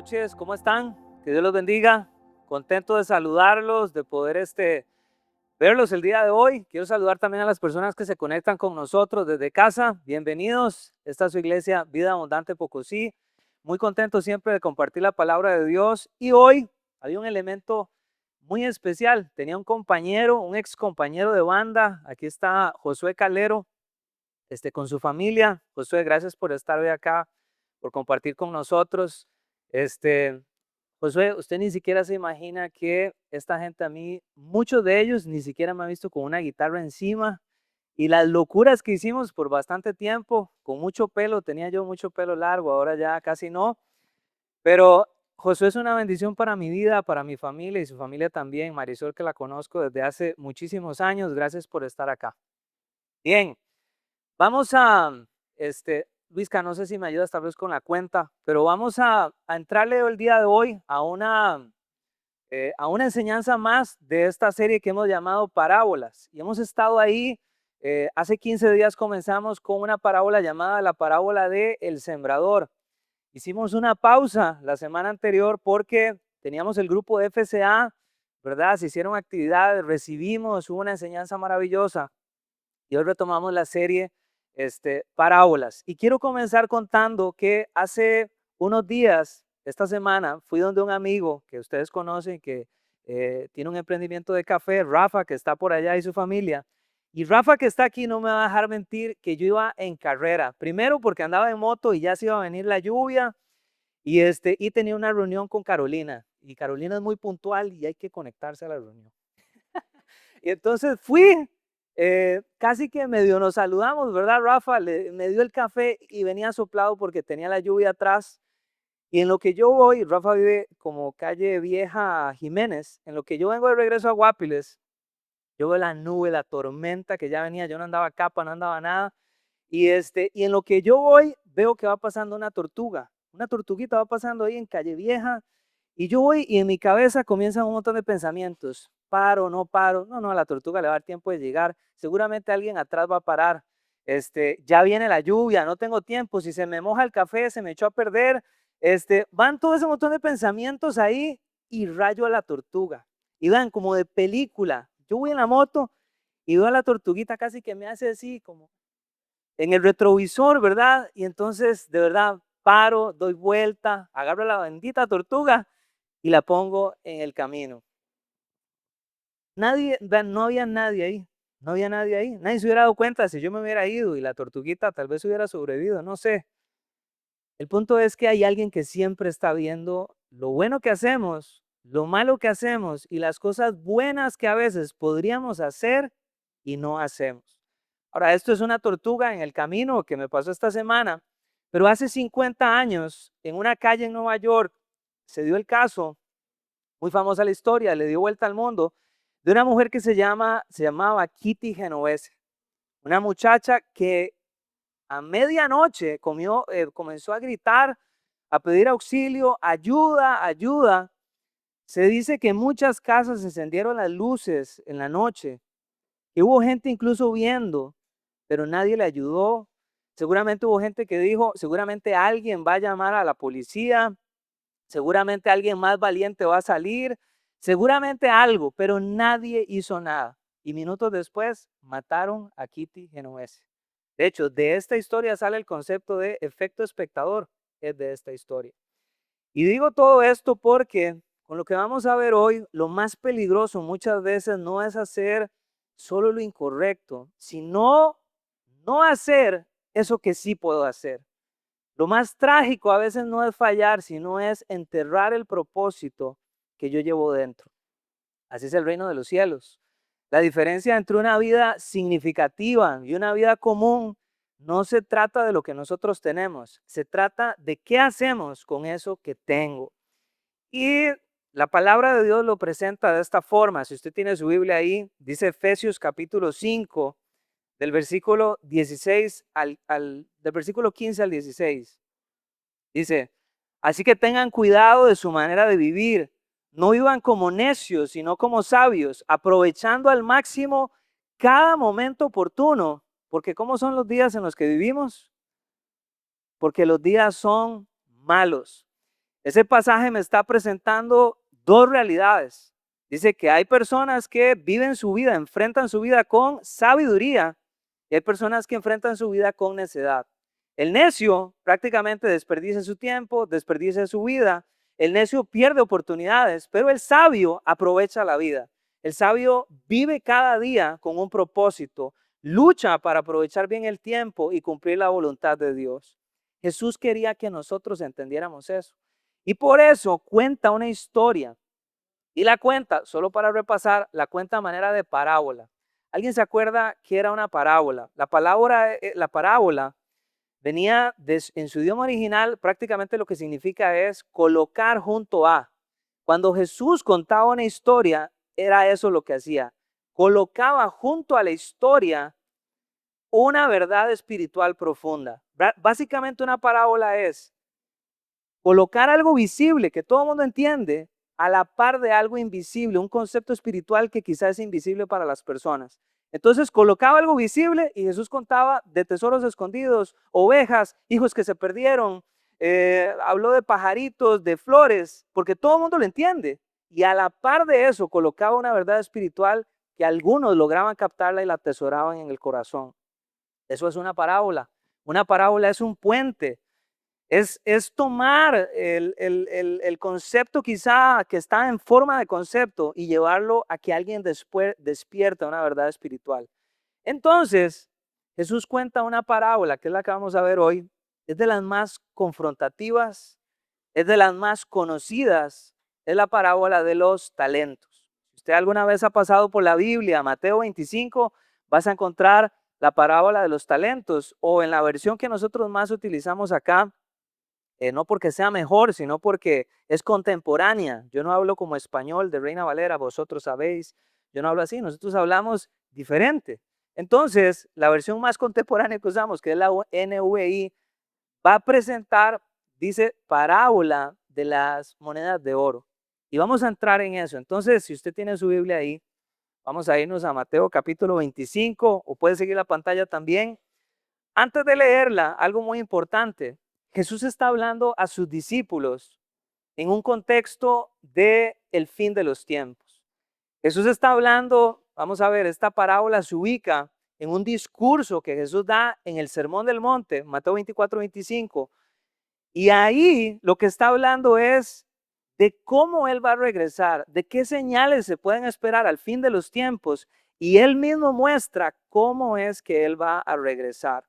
noches, ¿cómo están? Que Dios los bendiga. Contento de saludarlos, de poder verlos el día de hoy. Quiero saludar también a las personas que se conectan con nosotros desde casa. Bienvenidos. Esta es su iglesia Vida Abundante Pocosí. Muy contento siempre de compartir la palabra de Dios. Y hoy había un elemento muy especial. Tenía un compañero, un ex compañero de banda. Aquí está Josué Calero, con su familia. Josué, gracias por estar hoy acá, por compartir con nosotros. Josué, usted ni siquiera se imagina que esta gente a mí, muchos de ellos ni siquiera me han visto con una guitarra encima, y las locuras que hicimos por bastante tiempo, con mucho pelo, tenía yo mucho pelo largo, ahora ya casi no, pero Josué es una bendición para mi vida, para mi familia y su familia también. Marisol, que la conozco desde hace muchísimos años, gracias por estar acá. Bien, vamos a, Luisca, no sé si me ayudas tal vez con la cuenta, pero vamos a entrarle el día de hoy a una enseñanza más de esta serie que hemos llamado Parábolas. Y hemos estado ahí, hace 15 días comenzamos con una parábola llamada la parábola de El Sembrador. Hicimos una pausa la semana anterior porque teníamos el grupo de FCA, ¿verdad? Se hicieron actividades, recibimos, hubo una enseñanza maravillosa. Y hoy retomamos la serie Parábolas. Y quiero comenzar contando que hace unos días, esta semana, fui donde un amigo que ustedes conocen, que tiene un emprendimiento de café, Rafa, que está por allá, y su familia. Y Rafa, que está aquí, no me va a dejar mentir que yo iba en carrera. Primero porque andaba en moto y ya se iba a venir la lluvia. Y tenía una reunión con Carolina. Y Carolina es muy puntual y hay que conectarse a la reunión. Y entonces fui, casi que medio nos saludamos, ¿verdad, Rafa? Me dio el café y venía soplado porque tenía la lluvia atrás. Y en lo que yo voy, Rafa vive como calle Vieja Jiménez, en lo que yo vengo de regreso a Guapiles, yo veo la nube, la tormenta que ya venía, yo no andaba capa, no andaba nada. Y en lo que yo voy, veo que va pasando una tortuguita va pasando ahí en calle Vieja. Y yo voy y en mi cabeza comienzan un montón de pensamientos. Paro, no paro. No, a la tortuga le va a dar tiempo de llegar. Seguramente alguien atrás va a parar. Ya viene la lluvia, no tengo tiempo. Si se me moja el café, se me echó a perder. Van todo ese montón de pensamientos ahí y rayo a la tortuga. Y van como de película. Yo voy en la moto y veo a la tortuguita casi que me hace así, como en el retrovisor, ¿verdad? Y entonces, de verdad, paro, doy vuelta, agarro la bendita tortuga y la pongo en el camino. No había nadie ahí, no había nadie ahí. Nadie se hubiera dado cuenta si yo me hubiera ido y la tortuguita tal vez hubiera sobrevivido, no sé. El punto es que hay alguien que siempre está viendo lo bueno que hacemos, lo malo que hacemos y las cosas buenas que a veces podríamos hacer y no hacemos. Ahora, esto es una tortuga en el camino que me pasó esta semana, pero hace 50 años, en una calle en Nueva York, se dio el caso, muy famosa la historia, le dio vuelta al mundo, de una mujer que se llamaba Kitty Genovese, una muchacha que a medianoche comenzó a gritar, a pedir auxilio, ayuda, ayuda. Se dice que en muchas casas se encendieron las luces en la noche, que hubo gente incluso viendo, pero nadie le ayudó. Seguramente hubo gente que dijo, seguramente alguien va a llamar a la policía, seguramente alguien más valiente va a salir, seguramente algo, pero nadie hizo nada. Y minutos después mataron a Kitty Genovese. De hecho, de esta historia sale el concepto de efecto espectador, es de esta historia. Y digo todo esto porque con lo que vamos a ver hoy, lo más peligroso muchas veces no es hacer solo lo incorrecto, sino no hacer eso que sí puedo hacer. Lo más trágico a veces no es fallar, sino es enterrar el propósito que yo llevo dentro. Así es el reino de los cielos. La diferencia entre una vida significativa y una vida común no se trata de lo que nosotros tenemos, se trata de qué hacemos con eso que tengo. Y la palabra de Dios lo presenta de esta forma. Si usted tiene su Biblia ahí, dice Efesios capítulo 5, del versículo 16 del versículo 15 al 16. Dice, así que tengan cuidado de su manera de vivir. No vivan como necios, sino como sabios, aprovechando al máximo cada momento oportuno. Porque ¿cómo son los días en los que vivimos? Porque los días son malos. Ese pasaje me está presentando dos realidades. Dice que hay personas que viven su vida, enfrentan su vida con sabiduría y hay personas que enfrentan su vida con necedad. El necio prácticamente desperdicia su tiempo, desperdicia su vida. El necio pierde oportunidades, pero el sabio aprovecha la vida. El sabio vive cada día con un propósito, lucha para aprovechar bien el tiempo y cumplir la voluntad de Dios. Jesús quería que nosotros entendiéramos eso. Y por eso cuenta una historia. Y la cuenta, solo para repasar, la cuenta a manera de parábola. ¿Alguien se acuerda qué era una parábola? La parábola venía en su idioma original, prácticamente lo que significa es colocar junto a. Cuando Jesús contaba una historia, era eso lo que hacía. Colocaba junto a la historia una verdad espiritual profunda. Básicamente una parábola es colocar algo visible que todo el mundo entiende a la par de algo invisible, un concepto espiritual que quizás es invisible para las personas. Entonces colocaba algo visible y Jesús contaba de tesoros escondidos, ovejas, hijos que se perdieron, habló de pajaritos, de flores, porque todo el mundo lo entiende. Y a la par de eso colocaba una verdad espiritual que algunos lograban captarla y la atesoraban en el corazón. Eso es una parábola. Una parábola es un puente. Es tomar el concepto quizá que está en forma de concepto y llevarlo a que alguien después despierta una verdad espiritual. Entonces, Jesús cuenta una parábola, que es la que vamos a ver hoy. Es de las más confrontativas, es de las más conocidas, es la parábola de los talentos. Si usted alguna vez ha pasado por la Biblia, Mateo 25, vas a encontrar la parábola de los talentos, o en la versión que nosotros más utilizamos acá, no porque sea mejor, sino porque es contemporánea. Yo no hablo como español de Reina Valera, vosotros sabéis, yo no hablo así, nosotros hablamos diferente. Entonces, la versión más contemporánea que usamos, que es la NVI, va a presentar, dice, parábola de las monedas de oro. Y vamos a entrar en eso. Entonces, si usted tiene su Biblia ahí, vamos a irnos a Mateo capítulo 25, o puede seguir la pantalla también. Antes de leerla, algo muy importante. Jesús está hablando a sus discípulos en un contexto de el fin de los tiempos. Jesús está hablando, vamos a ver, esta parábola se ubica en un discurso que Jesús da en el Sermón del Monte, Mateo 24-25, y ahí lo que está hablando es de cómo Él va a regresar, de qué señales se pueden esperar al fin de los tiempos, y Él mismo muestra cómo es que Él va a regresar.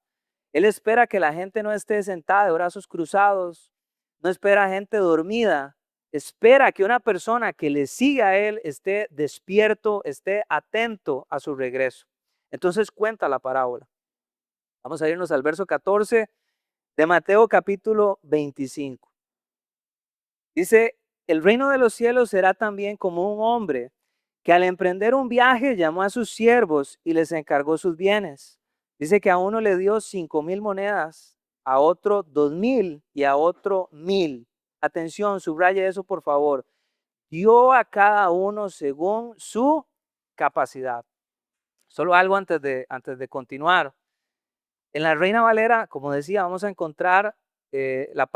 Él espera que la gente no esté sentada de brazos cruzados, no espera gente dormida, espera que una persona que le siga a Él esté despierto, esté atento a su regreso. Entonces cuenta la parábola. Vamos a irnos al verso 14 de Mateo capítulo 25. Dice, el reino de los cielos será también como un hombre que al emprender un viaje llamó a sus siervos y les encargó sus bienes. Dice que a uno le dio 5,000 monedas, a otro 2,000 y a otro 1,000. Atención, subraya eso por favor. Dio a cada uno según su capacidad. Solo algo antes de continuar. En la Reina Valera, como decía, vamos a encontrar la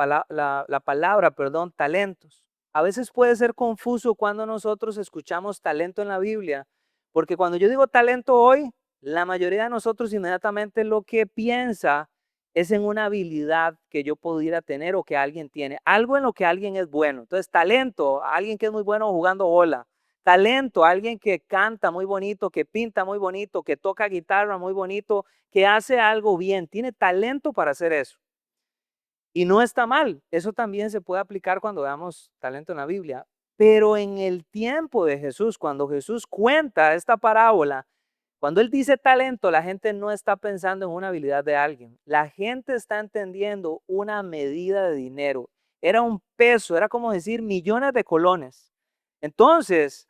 palabra, perdón, talentos. A veces puede ser confuso cuando nosotros escuchamos talento en la Biblia, porque cuando yo digo talento hoy, la mayoría de nosotros inmediatamente lo que piensa es en una habilidad que yo pudiera tener o que alguien tiene, algo en lo que alguien es bueno. Entonces, talento, alguien que es muy bueno jugando bola. Talento, alguien que canta muy bonito, que pinta muy bonito, que toca guitarra muy bonito, que hace algo bien, tiene talento para hacer eso. Y no está mal, eso también se puede aplicar cuando veamos talento en la Biblia. Pero en el tiempo de Jesús, cuando Jesús cuenta esta parábola, cuando Él dice talento, la gente no está pensando en una habilidad de alguien. La gente está entendiendo una medida de dinero. Era un peso, era como decir millones de colones. Entonces,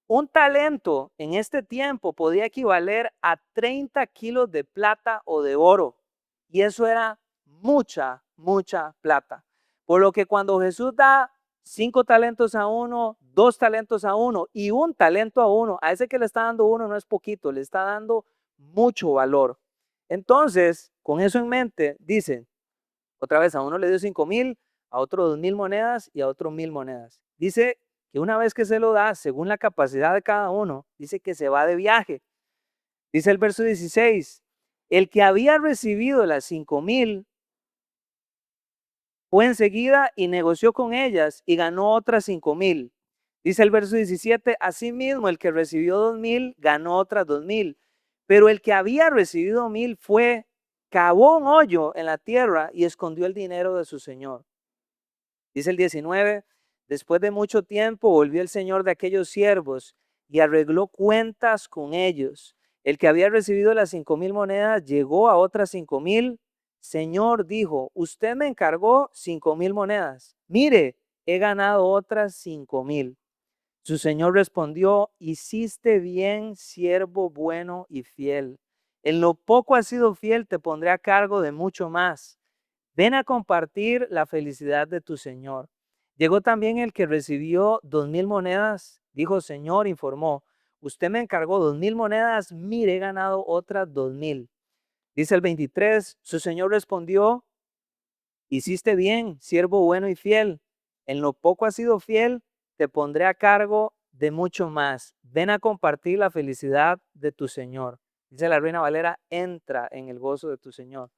un talento en este tiempo podía equivaler a 30 kilos de plata o de oro. Y eso era mucha, mucha plata. Por lo que cuando Jesús da 5 talentos a uno, 2 talentos a uno y 1 talento a uno, a ese que le está dando uno no es poquito, le está dando mucho valor. Entonces, con eso en mente, dicen, otra vez a uno le dio 5,000, a otro 2,000 monedas y a otro 1,000 monedas. Dice que una vez que se lo da, según la capacidad de cada uno, dice que se va de viaje. Dice el verso 16, el que había recibido las 5,000 fue enseguida y negoció con ellas y ganó otras 5,000. Dice el verso 17, asimismo el que recibió 2,000 ganó otras 2,000. Pero el que había recibido 1,000 fue, cavó un hoyo en la tierra y escondió el dinero de su señor. Dice el 19, después de mucho tiempo volvió el señor de aquellos siervos y arregló cuentas con ellos. El que había recibido las 5,000 monedas llegó a otras 5,000. Señor, dijo, usted me encargó 5,000 monedas. Mire, he ganado otras 5,000. Su señor respondió, hiciste bien, siervo bueno y fiel. En lo poco has sido fiel, te pondré a cargo de mucho más. Ven a compartir la felicidad de tu señor. Llegó también el que recibió 2,000 monedas. Dijo, señor, informó, usted me encargó 2,000 monedas, mire, he ganado otras 2,000. Dice el 23, su señor respondió, hiciste bien, siervo bueno y fiel. En lo poco has sido fiel, te pondré a cargo de mucho más. Ven a compartir la felicidad de tu señor. Dice la Reina Valera, entra en el gozo de tu señor.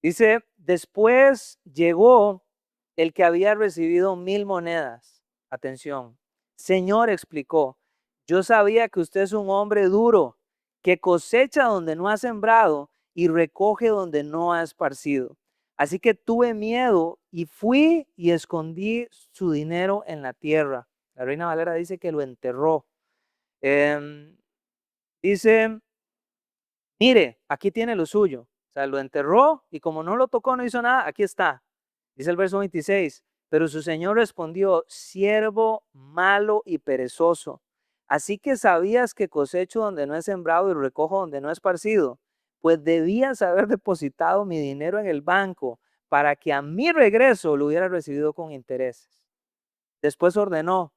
Dice, después llegó el que había recibido 1,000 monedas. Atención. Señor, explicó, yo sabía que usted es un hombre duro, que cosecha donde no ha sembrado y recoge donde no ha esparcido. Así que tuve miedo y fui y escondí su dinero en la tierra. La Reina Valera dice que lo enterró. Dice, mire, aquí tiene lo suyo. O sea, lo enterró y como no lo tocó, no hizo nada, aquí está. Dice el verso 26, pero su señor respondió, siervo malo y perezoso. Así que sabías que cosecho donde no he sembrado y recojo donde no he esparcido. Pues debías haber depositado mi dinero en el banco para que a mi regreso lo hubiera recibido con intereses. Después ordenó,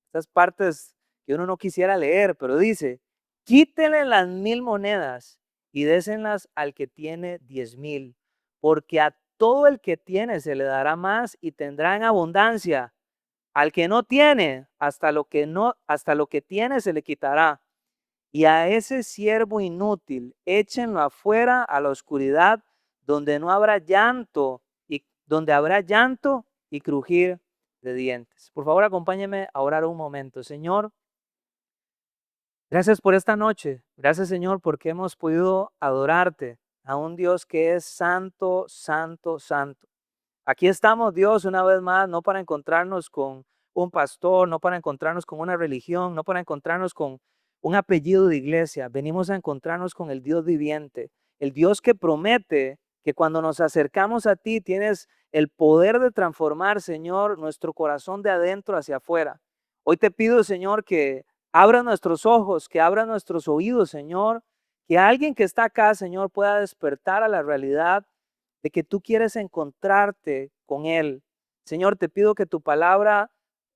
estas partes que uno no quisiera leer, pero dice, quítenle las 1,000 monedas y désenlas al que tiene 10,000, porque a todo el que tiene se le dará más y tendrá en abundancia. Al que no tiene, hasta lo que tiene se le quitará. Y a ese siervo inútil, échenlo afuera a la oscuridad, donde no habrá llanto y donde habrá llanto y crujir de dientes. Por favor, acompáñeme a orar un momento. Señor, gracias por esta noche. Gracias, Señor, porque hemos podido adorarte a un Dios que es santo, santo, santo. Aquí estamos, Dios, una vez más, no para encontrarnos con un pastor, no para encontrarnos con una religión, no para encontrarnos con un apellido de iglesia. Venimos a encontrarnos con el Dios viviente, el Dios que promete que cuando nos acercamos a ti tienes el poder de transformar, Señor, nuestro corazón de adentro hacia afuera. Hoy te pido, Señor, que abra nuestros ojos, que abra nuestros oídos, Señor, que alguien que está acá, Señor, pueda despertar a la realidad de que tú quieres encontrarte con Él. Señor, te pido que tu palabra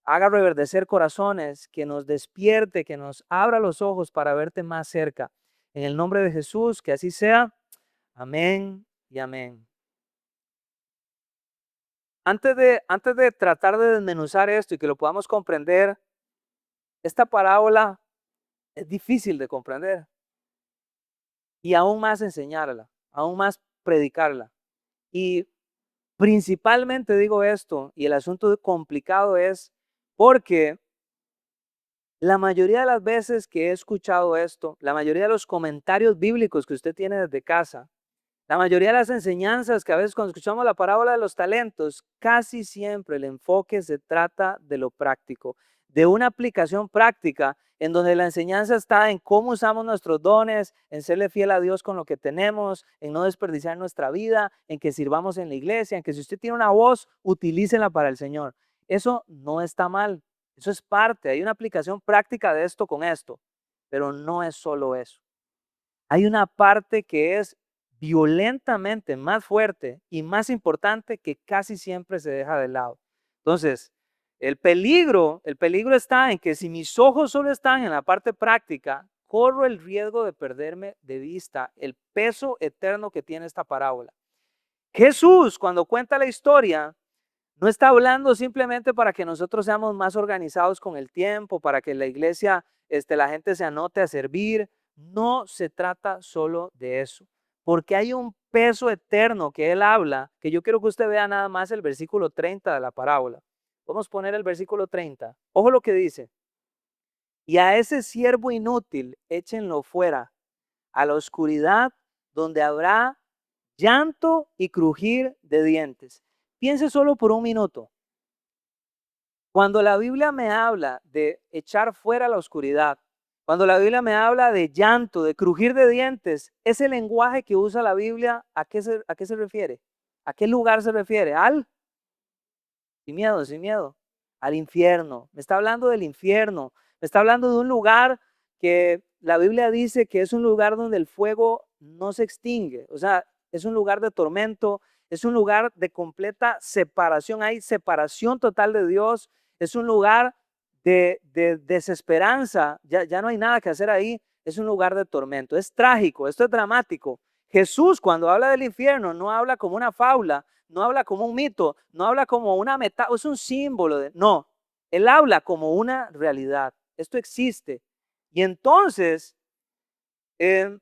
haga reverdecer corazones, que nos despierte, que nos abra los ojos para verte más cerca. En el nombre de Jesús, que así sea. Amén y amén. Antes de tratar de desmenuzar esto y que lo podamos comprender, esta parábola es difícil de comprender y aún más enseñarla, aún más predicarla. Y principalmente digo esto, y el asunto complicado es porque la mayoría de las veces que he escuchado esto, la mayoría de los comentarios bíblicos que usted tiene desde casa, la mayoría de las enseñanzas que a veces cuando escuchamos la parábola de los talentos, casi siempre el enfoque se trata de lo práctico, de una aplicación práctica en donde la enseñanza está en cómo usamos nuestros dones, en serle fiel a Dios con lo que tenemos, en no desperdiciar nuestra vida, en que sirvamos en la iglesia, en que si usted tiene una voz, utilícela para el Señor. Eso no está mal, eso es parte, hay una aplicación práctica de esto con esto, pero no es solo eso. Hay una parte que es violentamente más fuerte y más importante que casi siempre se deja de lado. Entonces, el peligro está en que si mis ojos solo están en la parte práctica, corro el riesgo de perderme de vista el peso eterno que tiene esta parábola. Jesús, cuando cuenta la historia, No está hablando simplemente para que nosotros seamos más organizados con el tiempo, para que la iglesia, la gente se anote a servir. No se trata solo de eso, porque hay un peso eterno que él habla, que yo quiero que usted vea nada más el versículo 30 de la parábola. Vamos a poner el versículo 30. Ojo lo que dice. Y a ese siervo inútil échenlo fuera, a la oscuridad donde habrá llanto y crujir de dientes. Piense solo por un minuto. Cuando la Biblia me habla de echar fuera la oscuridad, cuando la Biblia me habla de llanto, de crujir de dientes, ese lenguaje que usa la Biblia, a qué se refiere? ¿A qué lugar se refiere? Sin miedo, al infierno. Me está hablando del infierno. Me está hablando de un lugar que la Biblia dice que es un lugar donde el fuego no se extingue. O sea, es un lugar de tormento, es un lugar de completa separación. Hay separación total de Dios. Es un lugar de desesperanza. Ya no hay nada que hacer ahí. Es un lugar de tormento. Es trágico, esto es dramático. Jesús, cuando habla del infierno, no habla como una fábula, no habla como un mito, no habla como una metáfora, es un símbolo. No, él habla como una realidad. Esto existe. Y entonces, eh,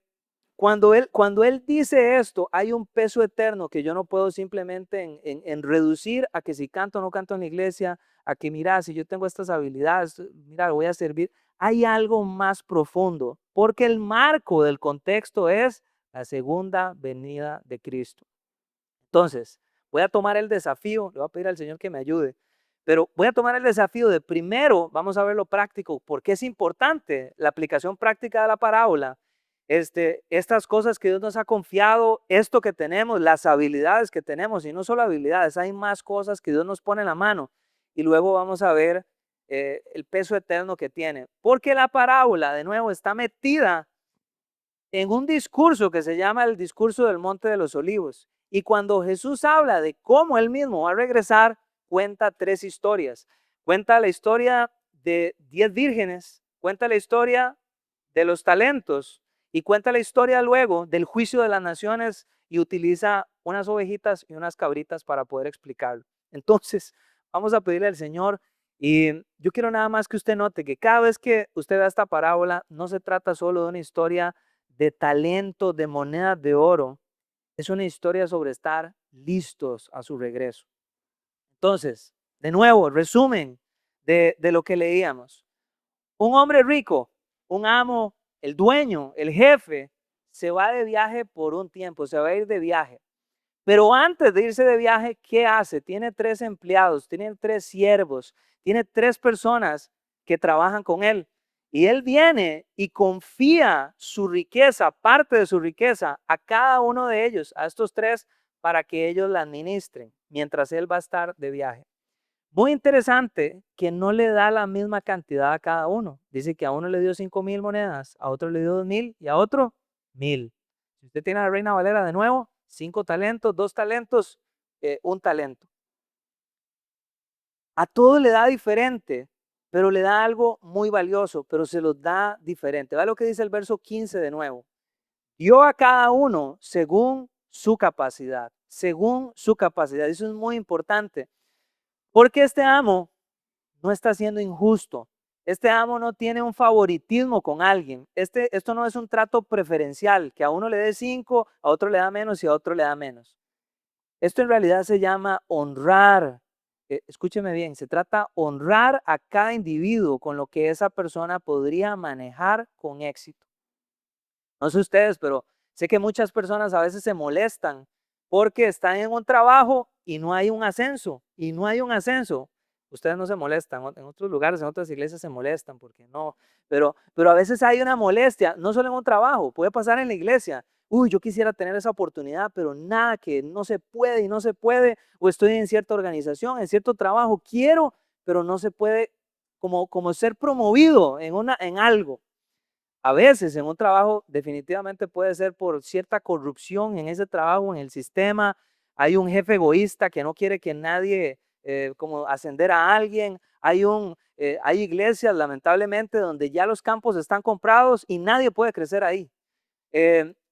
cuando él dice esto, hay un peso eterno que yo no puedo simplemente en reducir a que si canto o no canto en la iglesia, a que mira, si yo tengo estas habilidades, mira, voy a servir. Hay algo más profundo, porque el marco del contexto es la segunda venida de Cristo. Entonces, voy a tomar el desafío, le voy a pedir al Señor que me ayude, pero voy a tomar el desafío de primero, vamos a ver lo práctico, porque es importante la aplicación práctica de la parábola. Estas cosas que Dios nos ha confiado, esto que tenemos, las habilidades que tenemos, y no solo habilidades, hay más cosas que Dios nos pone en la mano. Y luego vamos a ver el peso eterno que tiene. Porque la parábola, de nuevo, está metida en un discurso que se llama el discurso del Monte de los Olivos. Y cuando Jesús habla de cómo él mismo va a regresar, cuenta tres historias. Cuenta la historia de 10 vírgenes, cuenta la historia de los talentos y cuenta la historia luego del juicio de las naciones y utiliza unas ovejitas y unas cabritas para poder explicarlo. Entonces, vamos a pedirle al Señor y yo quiero nada más que usted note que cada vez que usted vea esta parábola, no se trata solo de una historia de talento, de monedas de oro, es una historia sobre estar listos a su regreso. Entonces, de nuevo, resumen de lo que leíamos. Un hombre rico, un amo, el dueño, el jefe, se va de viaje por un tiempo, se va a ir de viaje. Pero antes de irse de viaje, ¿qué hace? Tiene 3 empleados, tiene 3 siervos, tiene 3 personas que trabajan con él. Y él viene y confía su riqueza, parte de su riqueza, a cada uno de ellos, a estos 3, para que ellos la administren, mientras él va a estar de viaje. Muy interesante que no le da la misma cantidad a cada uno. Dice que a uno le dio 5,000 monedas, a otro le dio 2,000 y a otro 1,000. Si usted tiene a la Reina Valera de nuevo, 5 talentos, 2 talentos, 1 talento. A todo le da diferente, pero le da algo muy valioso, pero se los da diferente. Vea lo que dice el verso 15 de nuevo. Dio a cada uno según su capacidad, según su capacidad. Eso es muy importante, porque este amo no está siendo injusto. Este amo no tiene un favoritismo con alguien. Esto no es un trato preferencial, que a uno le dé 5, a otro le da menos y a otro le da menos. Esto en realidad se llama honrar. Escúcheme bien, se trata honrar a cada individuo con lo que esa persona podría manejar con éxito. No sé ustedes, pero sé que muchas personas a veces se molestan porque están en un trabajo y no hay un ascenso, y no hay un ascenso. Ustedes no se molestan, en otros lugares, en otras iglesias se molestan porque no, pero a veces hay una molestia, no solo en un trabajo, puede pasar en la iglesia. Uy, yo quisiera tener esa oportunidad, pero nada, que no se puede y no se puede, o estoy en cierta organización, en cierto trabajo, quiero, pero no se puede como ser promovido en algo. A veces en un trabajo definitivamente puede ser por cierta corrupción en ese trabajo, en el sistema. Hay un jefe egoísta que no quiere que nadie como ascender a alguien. Hay iglesias lamentablemente donde ya los campos están comprados y nadie puede crecer ahí.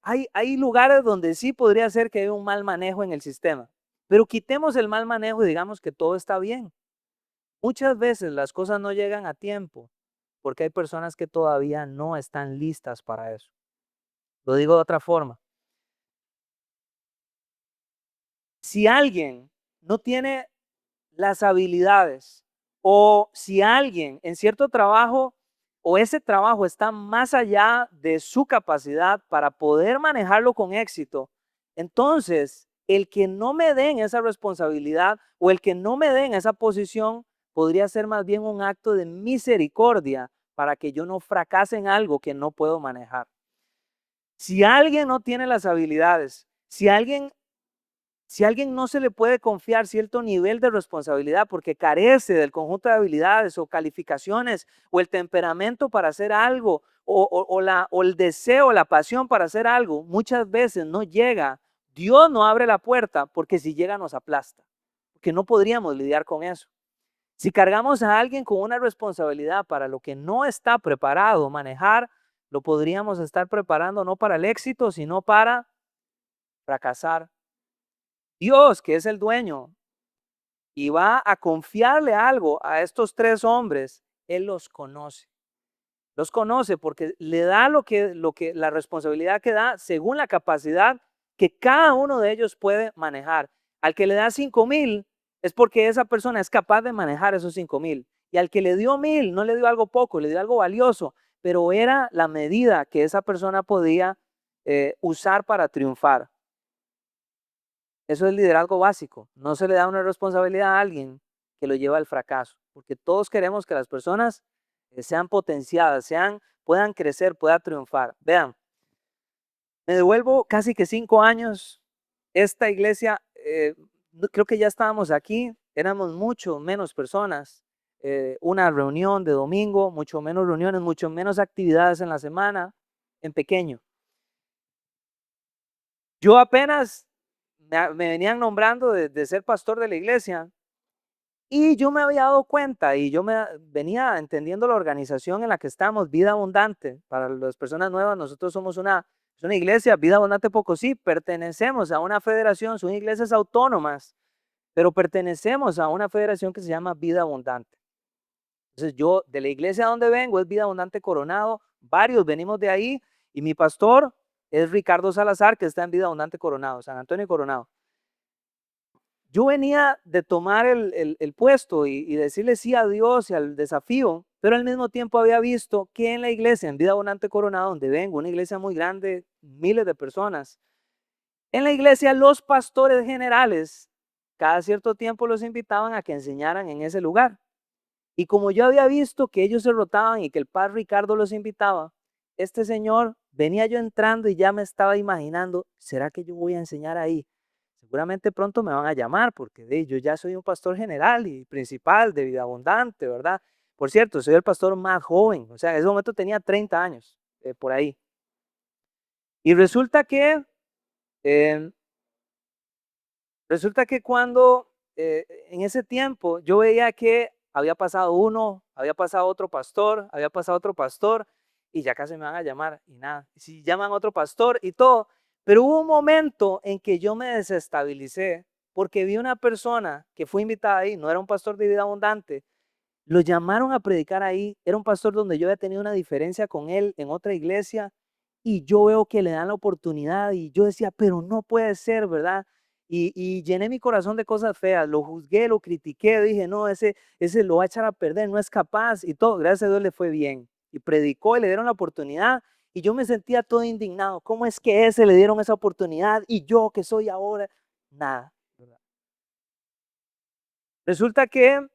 Hay lugares donde sí podría ser que hay un mal manejo en el sistema. Pero quitemos el mal manejo y digamos que todo está bien. Muchas veces las cosas no llegan a tiempo porque hay personas que todavía no están listas para eso. Lo digo de otra forma. Si alguien no tiene las habilidades o si alguien en cierto trabajo o ese trabajo está más allá de su capacidad para poder manejarlo con éxito, entonces el que no me den esa responsabilidad o el que no me den esa posición podría ser más bien un acto de misericordia para que yo no fracase en algo que no puedo manejar. Si alguien no tiene las habilidades, si alguien no se le puede confiar cierto nivel de responsabilidad porque carece del conjunto de habilidades o calificaciones o el temperamento para hacer algo o el deseo, la pasión para hacer algo, muchas veces no llega. Dios no abre la puerta porque si llega nos aplasta, porque no podríamos lidiar con eso. Si cargamos a alguien con una responsabilidad para lo que no está preparado a manejar, lo podríamos estar preparando no para el éxito, sino para fracasar. Dios, que es el dueño y va a confiarle algo a estos tres hombres, Él los conoce. Los conoce porque le da la responsabilidad que da según la capacidad que cada uno de ellos puede manejar. Al que le da 5,000 es porque esa persona es capaz de manejar esos 5,000. Y al que le dio 1,000 no le dio algo poco, le dio algo valioso, pero era la medida que esa persona podía usar para triunfar. Eso es liderazgo básico. No se le da una responsabilidad a alguien que lo lleva al fracaso, porque todos queremos que las personas sean potenciadas, puedan crecer, puedan triunfar. Vean, me devuelvo casi que 5 años. Esta iglesia, creo que ya estábamos aquí, éramos mucho menos personas. Una reunión de domingo, mucho menos reuniones, mucho menos actividades en la semana, en pequeño. Yo apenas me venían nombrando de ser pastor de la iglesia y yo me había dado cuenta y yo venía entendiendo la organización en la que estamos, Vida Abundante. Para las personas nuevas, nosotros somos es una iglesia, Vida Abundante Pocosí, pertenecemos a una federación, son iglesias autónomas, pero pertenecemos a una federación que se llama Vida Abundante. Entonces yo, de la iglesia donde vengo, es Vida Abundante Coronado, varios venimos de ahí y mi pastor es Ricardo Salazar, que está en Vida Abundante Coronado, San Antonio Coronado. Yo venía de tomar el puesto y decirle sí a Dios y al desafío, pero al mismo tiempo había visto que en la iglesia, en Vida Abundante Coronado, donde vengo, una iglesia muy grande, miles de personas, en la iglesia los pastores generales cada cierto tiempo los invitaban a que enseñaran en ese lugar. Y como yo había visto que ellos se rotaban y que el padre Ricardo los invitaba, este señor venía yo entrando y ya me estaba imaginando, ¿será que yo voy a enseñar ahí? Seguramente pronto me van a llamar porque yo ya soy un pastor general y principal de Vida Abundante, ¿verdad? Por cierto, soy el pastor más joven, o sea, en ese momento tenía 30 años, por ahí. Y eh, resulta que cuando en ese tiempo yo veía que había pasado uno, había pasado otro pastor, había pasado otro pastor y ya casi me van a llamar y nada. Si llaman a otro pastor y todo, pero hubo un momento en que yo me desestabilicé porque vi una persona que fue invitada ahí, no era un pastor de Vida Abundante, lo llamaron a predicar ahí, era un pastor donde yo había tenido una diferencia con él en otra iglesia y yo veo que le dan la oportunidad y yo decía, pero no puede ser, ¿verdad? Y llené mi corazón de cosas feas, lo juzgué, lo critiqué, dije, no, ese lo va a echar a perder, no es capaz y todo, gracias a Dios le fue bien. Y predicó y le dieron la oportunidad y yo me sentía todo indignado, ¿cómo es que a ese le dieron esa oportunidad y yo que soy ahora? Nada, ¿verdad? Resulta que,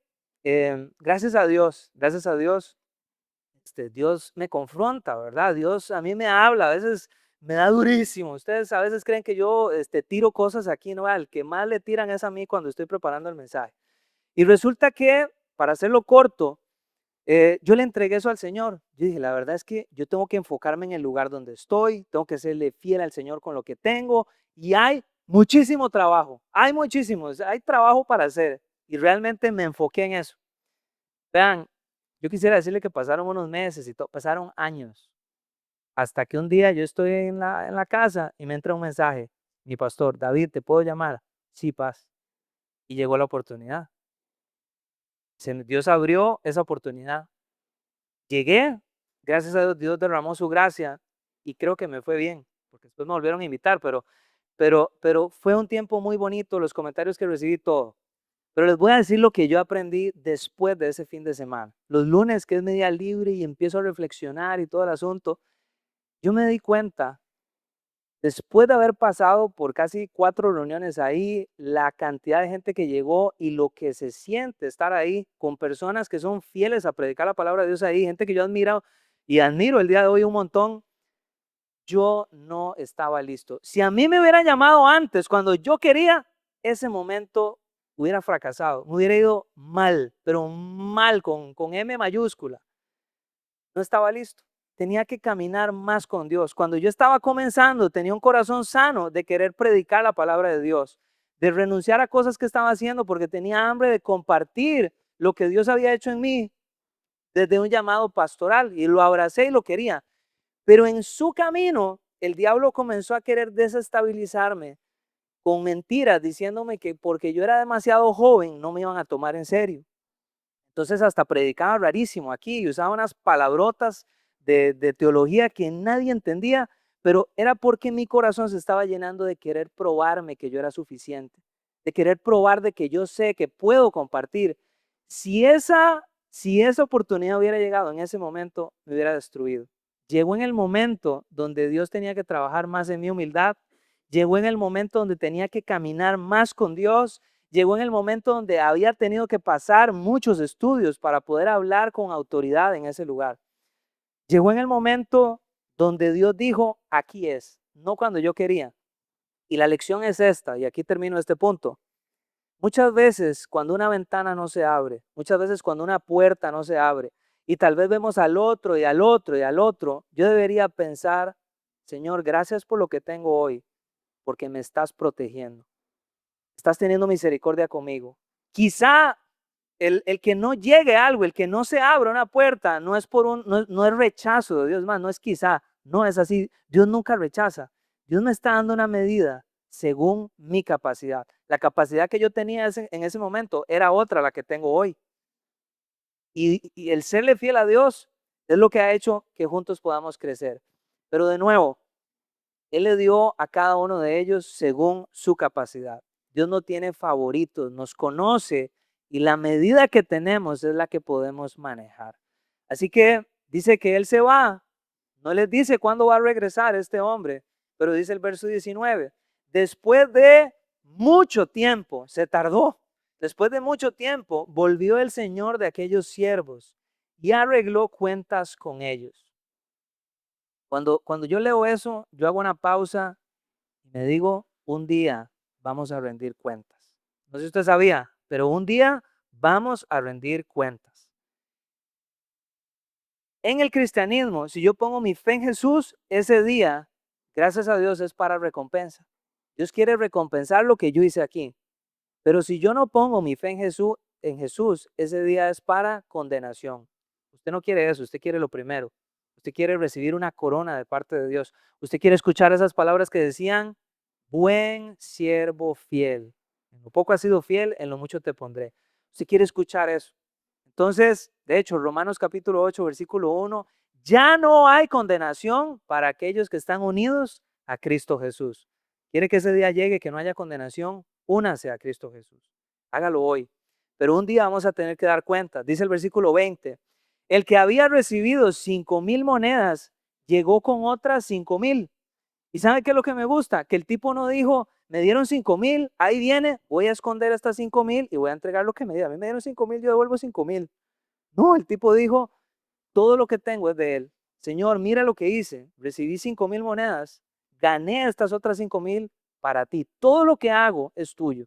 gracias a Dios, Dios me confronta, ¿verdad? Dios a mí me habla, a veces me da durísimo. Ustedes a veces creen que yo tiro cosas aquí, ¿no? Al que más le tiran es a mí cuando estoy preparando el mensaje. Y resulta que, para hacerlo corto, yo le entregué eso al Señor. Yo dije, la verdad es que yo tengo que enfocarme en el lugar donde estoy, tengo que serle fiel al Señor con lo que tengo y hay muchísimo trabajo, hay trabajo para hacer y realmente me enfoqué en eso. Vean, yo quisiera decirle que pasaron unos meses y pasaron años, hasta que un día yo estoy en la casa y me entra un mensaje, mi pastor, David, ¿te puedo llamar? Sí, paz. y llegó la oportunidad. Dios abrió esa oportunidad. Llegué, gracias a Dios, Dios derramó su gracia y creo que me fue bien, porque después me volvieron a invitar, pero fue un tiempo muy bonito, los comentarios que recibí, todo. Pero les voy a decir lo que yo aprendí después de ese fin de semana. Los lunes, que es mi día libre y empiezo a reflexionar y todo el asunto, yo me di cuenta, después de haber pasado por casi 4 reuniones ahí, la cantidad de gente que llegó y lo que se siente estar ahí con personas que son fieles a predicar la palabra de Dios ahí, gente que yo admiro y admiro el día de hoy un montón, yo no estaba listo. Si a mí me hubieran llamado antes, cuando yo quería, ese momento hubiera fracasado, me hubiera ido mal, pero mal con M mayúscula. No estaba listo. Tenía que caminar más con Dios. Cuando yo estaba comenzando, tenía un corazón sano de querer predicar la palabra de Dios, de renunciar a cosas que estaba haciendo porque tenía hambre de compartir lo que Dios había hecho en mí desde un llamado pastoral y lo abracé y lo quería. Pero en su camino, el diablo comenzó a querer desestabilizarme con mentiras, diciéndome que porque yo era demasiado joven no me iban a tomar en serio. Entonces hasta predicaba rarísimo aquí y usaba unas palabrotas de teología que nadie entendía, pero era porque mi corazón se estaba llenando de querer probarme que yo era suficiente, de querer probar de que yo sé que puedo compartir. Si esa oportunidad hubiera llegado en ese momento, me hubiera destruido. Llegó en el momento donde Dios tenía que trabajar más en mi humildad, llegó en el momento donde tenía que caminar más con Dios, llegó en el momento donde había tenido que pasar muchos estudios para poder hablar con autoridad en ese lugar. Llegó en el momento donde Dios dijo, aquí es, no cuando yo quería. Y la lección es esta, y aquí termino este punto. Muchas veces cuando una ventana no se abre, muchas veces cuando una puerta no se abre, y tal vez vemos al otro y al otro y al otro, yo debería pensar, Señor, gracias por lo que tengo hoy, porque me estás protegiendo. Estás teniendo misericordia conmigo. Quizá el que no llegue algo, el que no se abra una puerta, no es no es rechazo de Dios, más, no es quizá, no es así. Dios nunca rechaza. Dios me está dando una medida según mi capacidad. La capacidad que yo tenía en ese momento era otra la que tengo hoy. Y el serle fiel a Dios es lo que ha hecho que juntos podamos crecer. Pero de nuevo, Él le dio a cada uno de ellos según su capacidad. Dios no tiene favoritos, nos conoce y la medida que tenemos es la que podemos manejar. Así que dice que Él se va. No les dice cuándo va a regresar este hombre, pero dice el verso 19, después de mucho tiempo, se tardó, después de mucho tiempo, volvió el Señor de aquellos siervos y arregló cuentas con ellos. Cuando yo leo eso, yo hago una pausa y me digo, un día vamos a rendir cuentas. No sé si usted sabía, pero un día vamos a rendir cuentas. En el cristianismo, si yo pongo mi fe en Jesús, ese día, gracias a Dios, es para recompensa. Dios quiere recompensar lo que yo hice aquí. Pero si yo no pongo mi fe en Jesús, ese día es para condenación. Usted no quiere eso, usted quiere lo primero. Usted quiere recibir una corona de parte de Dios. Usted quiere escuchar esas palabras que decían, buen siervo fiel. En lo poco has sido fiel, en lo mucho te pondré. Usted quiere escuchar eso. Entonces, de hecho, Romanos capítulo 8, versículo 1, ya no hay condenación para aquellos que están unidos a Cristo Jesús. ¿Quiere que ese día llegue, que no haya condenación? Únase a Cristo Jesús. Hágalo hoy. Pero un día vamos a tener que dar cuenta. Dice el versículo 20, el que había recibido 5,000 monedas, llegó con otras 5,000. ¿Y sabe qué es lo que me gusta? Que el tipo no dijo, me dieron 5,000, ahí viene, voy a esconder estas 5,000 y voy a entregar lo que me dieron. A mí me dieron 5,000, yo devuelvo 5,000. No, el tipo dijo, todo lo que tengo es de él. Señor, mira lo que hice. Recibí 5,000 monedas, gané estas otras 5,000 para ti. Todo lo que hago es tuyo.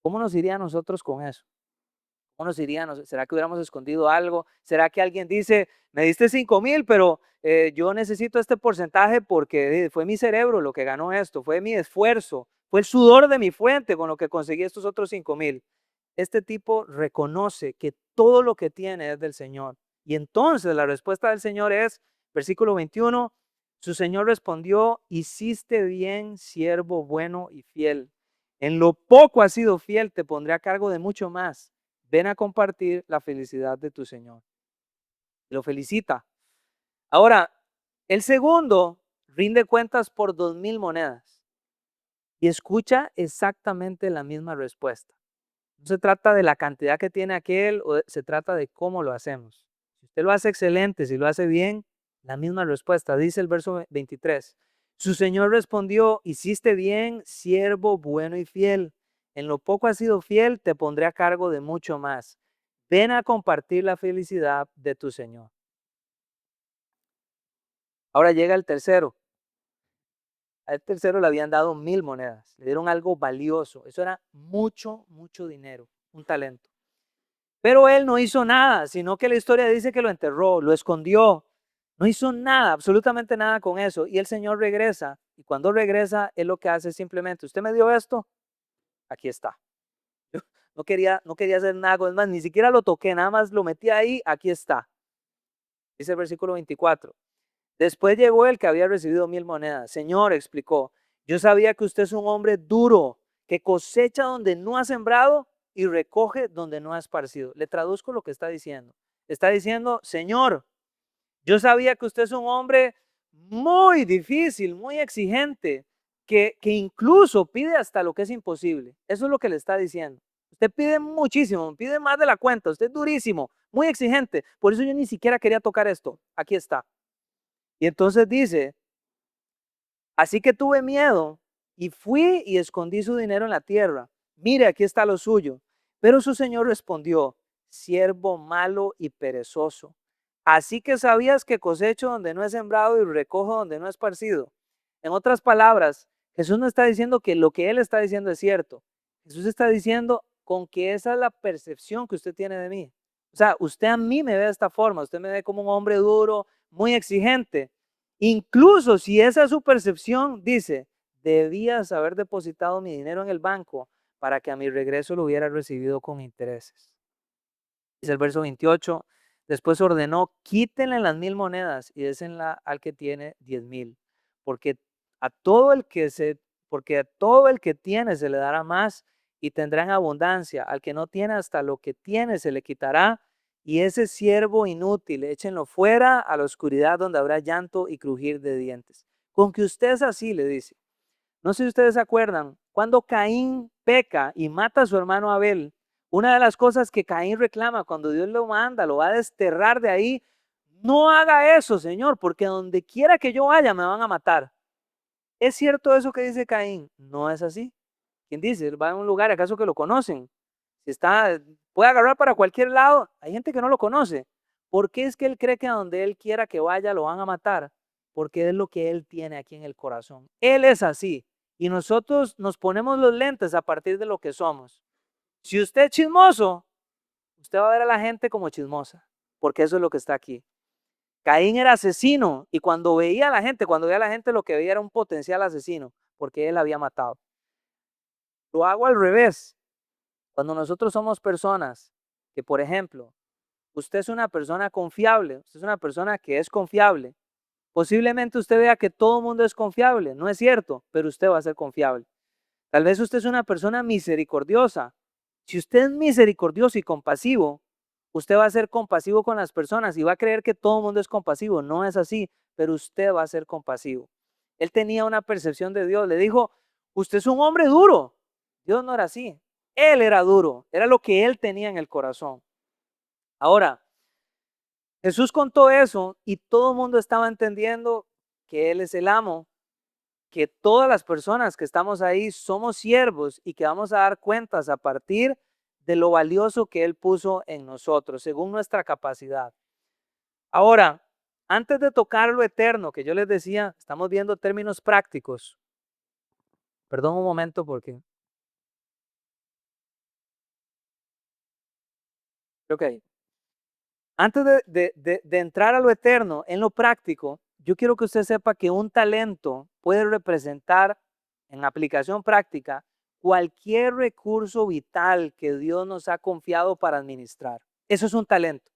¿Cómo nos iría a nosotros con eso? ¿Cómo nos iría? ¿Será que hubiéramos escondido algo? ¿Será que alguien dice, me diste 5,000, pero yo necesito este porcentaje porque fue mi cerebro lo que ganó esto, fue mi esfuerzo, fue el sudor de mi fuente con lo que conseguí estos otros 5,000? Este tipo reconoce que todo lo que tiene es del Señor. Y entonces la respuesta del Señor es, versículo 21, su Señor respondió, hiciste bien, siervo bueno y fiel. En lo poco has sido fiel, te pondré a cargo de mucho más. Ven a compartir la felicidad de tu Señor. Lo felicita. Ahora, el segundo rinde cuentas por 2,000 monedas y escucha exactamente la misma respuesta. No se trata de la cantidad que tiene aquel, se trata de cómo lo hacemos. Si usted lo hace excelente, si lo hace bien, la misma respuesta. Dice el verso 23. Su Señor respondió, hiciste bien, siervo bueno y fiel. En lo poco has sido fiel, te pondré a cargo de mucho más. Ven a compartir la felicidad de tu Señor. Ahora llega el tercero. Al tercero le habían dado 1,000 monedas. Le dieron algo valioso. Eso era mucho, mucho dinero, un talento. Pero él no hizo nada, sino que la historia dice que lo enterró, lo escondió. No hizo nada, absolutamente nada con eso. Y el Señor regresa. Y cuando regresa, él lo que hace es simplemente, usted me dio esto, aquí está. Yo no quería hacer nada con él más, ni siquiera lo toqué, nada más lo metí ahí, aquí está. Dice el versículo 24. Después llegó el que había recibido 1,000 monedas. Señor, explicó, yo sabía que usted es un hombre duro, que cosecha donde no ha sembrado y recoge donde no ha esparcido. Le traduzco lo que está diciendo. Está diciendo, Señor, yo sabía que usted es un hombre muy difícil, muy exigente, que incluso pide hasta lo que es imposible. Eso es lo que le está diciendo. Usted pide muchísimo, pide más de la cuenta, usted es durísimo, muy exigente. Por eso yo ni siquiera quería tocar esto. Aquí está. Y entonces dice, así que tuve miedo y fui y escondí su dinero en la tierra. Mire, aquí está lo suyo. Pero su señor respondió, siervo malo y perezoso. Así que sabías que cosecho donde no he sembrado y recojo donde no he esparcido. En otras palabras, Jesús no está diciendo que lo que él está diciendo es cierto. Jesús está diciendo con que esa es la percepción que usted tiene de mí. O sea, usted a mí me ve de esta forma, usted me ve como un hombre duro, muy exigente. Incluso si esa es su percepción, dice, debías haber depositado mi dinero en el banco para que a mi regreso lo hubiera recibido con intereses. Dice el verso 28, después ordenó, quítenle las 1,000 monedas y désenla al que tiene 10,000, porque a todo el que porque a todo el que tiene se le dará más y tendrá en abundancia, al que no tiene hasta lo que tiene se le quitará, y ese siervo inútil, échenlo fuera a la oscuridad donde habrá llanto y crujir de dientes. Con que usted es así, le dice. No sé si ustedes se acuerdan, cuando Caín peca y mata a su hermano Abel, una de las cosas que Caín reclama cuando Dios lo manda, lo va a desterrar de ahí, no haga eso, Señor, porque donde quiera que yo vaya me van a matar. ¿Es cierto eso que dice Caín? No es así. ¿Quién dice? Él va a un lugar, ¿acaso que lo conocen? Si está, puede agarrar para cualquier lado. Hay gente que no lo conoce. ¿Por qué es que él cree que a donde él quiera que vaya lo van a matar? Porque es lo que él tiene aquí en el corazón. Él es así. Y nosotros nos ponemos los lentes a partir de lo que somos. Si usted es chismoso, usted va a ver a la gente como chismosa, porque eso es lo que está aquí. Caín era asesino y cuando veía a la gente, lo que veía era un potencial asesino, porque él había matado. Lo hago al revés. Cuando nosotros somos personas que, por ejemplo, usted es una persona confiable, usted es una persona que es confiable, posiblemente usted vea que todo el mundo es confiable, no es cierto, pero usted va a ser confiable. Tal vez usted es una persona misericordiosa. Si usted es misericordioso y compasivo, usted va a ser compasivo con las personas y va a creer que todo el mundo es compasivo. No es así, pero usted va a ser compasivo. Él tenía una percepción de Dios. Le dijo, usted es un hombre duro. Dios no era así. Él era duro. Era lo que él tenía en el corazón. Ahora, Jesús contó eso y todo el mundo estaba entendiendo que Él es el amo, que todas las personas que estamos ahí somos siervos y que vamos a dar cuentas a partir de lo valioso que Él puso en nosotros, según nuestra capacidad. Ahora, antes de tocar lo eterno, que yo les decía, estamos viendo términos prácticos. Perdón un momento porque... Ok. Antes de entrar a lo eterno, en lo práctico, yo quiero que usted sepa que un talento puede representar en aplicación práctica cualquier recurso vital que Dios nos ha confiado para administrar. Eso es un talento.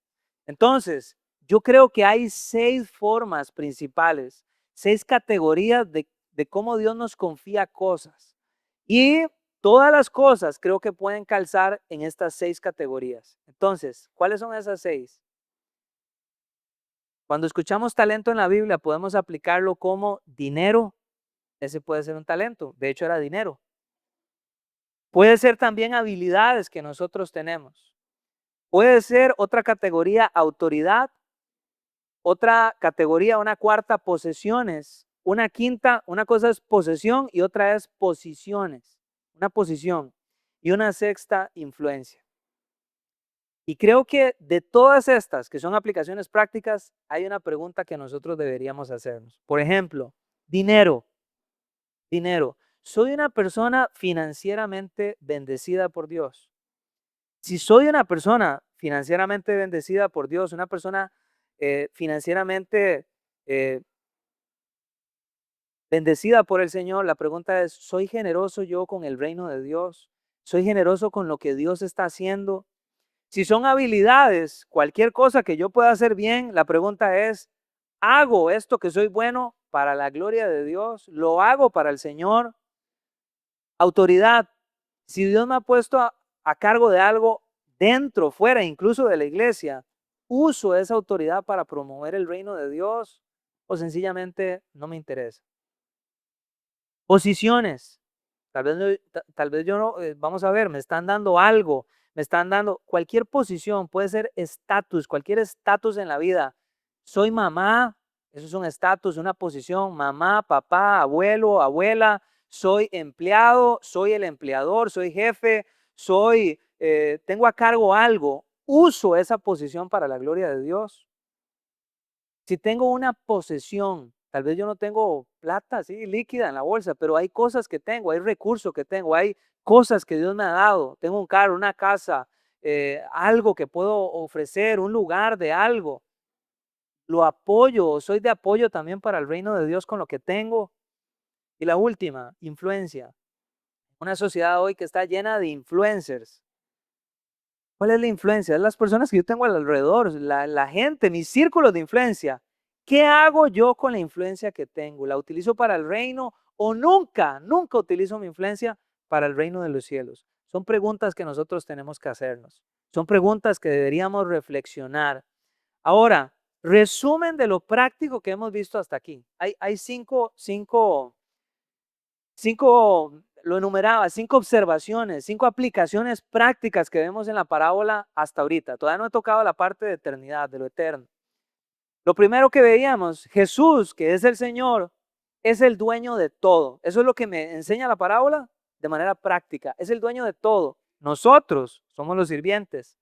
Entonces, yo creo que hay 6 formas principales, 6 categorías de cómo Dios nos confía cosas. Y todas las cosas creo que pueden calzar en estas 6 categorías. Entonces, ¿cuáles son esas 6? Cuando escuchamos talento en la Biblia, podemos aplicarlo como dinero. Ese puede ser un talento. De hecho, era dinero. Puede ser también habilidades que nosotros tenemos. Puede ser otra categoría, autoridad. Otra categoría, una cuarta, posesiones. Una quinta, una cosa es posesión y otra es posiciones. Una posición. Y una sexta, influencia. Y creo que de todas estas, que son aplicaciones prácticas, hay una pregunta que nosotros deberíamos hacernos. Por ejemplo, dinero. Dinero. ¿Soy una persona financieramente bendecida por Dios? Si soy una persona financieramente bendecida por Dios, una persona financieramente eh, bendecida por el Señor, la pregunta es, ¿soy generoso yo con el reino de Dios? ¿Soy generoso con lo que Dios está haciendo? Si son habilidades, cualquier cosa que yo pueda hacer bien, la pregunta es, ¿hago esto que soy bueno para la gloria de Dios? ¿Lo hago para el Señor? Autoridad. Si Dios me ha puesto a cargo de algo dentro, fuera, incluso de la iglesia, ¿uso esa autoridad para promover el reino de Dios o sencillamente no me interesa? Posiciones. Tal vez yo no, vamos a ver, me están dando algo, me están dando cualquier posición, puede ser estatus, cualquier estatus en la vida. Soy mamá, eso es un estatus, una posición, mamá, papá, abuelo, abuela, soy empleado, soy el empleador, soy jefe, tengo a cargo algo, uso esa posición para la gloria de Dios. Si tengo una posesión, tal vez yo no tengo plata así líquida en la bolsa, pero hay cosas que tengo, hay recursos que tengo, hay cosas que Dios me ha dado. Tengo un carro, una casa, algo que puedo ofrecer, un lugar de algo. Lo apoyo, soy de apoyo también para el reino de Dios con lo que tengo. Y la última, influencia. Una sociedad hoy que está llena de influencers. ¿Cuál es la influencia? Es las personas que yo tengo alrededor, la gente, mis círculos de influencia. ¿Qué hago yo con la influencia que tengo? ¿La utilizo para el reino o nunca utilizo mi influencia para el reino de los cielos? Son preguntas que nosotros tenemos que hacernos. Son preguntas que deberíamos reflexionar. Ahora, resumen de lo práctico que hemos visto hasta aquí. Hay lo enumeraba, 5 observaciones, 5 aplicaciones prácticas que vemos en la parábola hasta ahorita. Todavía no he tocado la parte de eternidad, de lo eterno. Lo primero que veíamos, Jesús, que es el Señor, es el dueño de todo. Eso es lo que me enseña la parábola de manera práctica. Es el dueño de todo. Nosotros somos los sirvientes.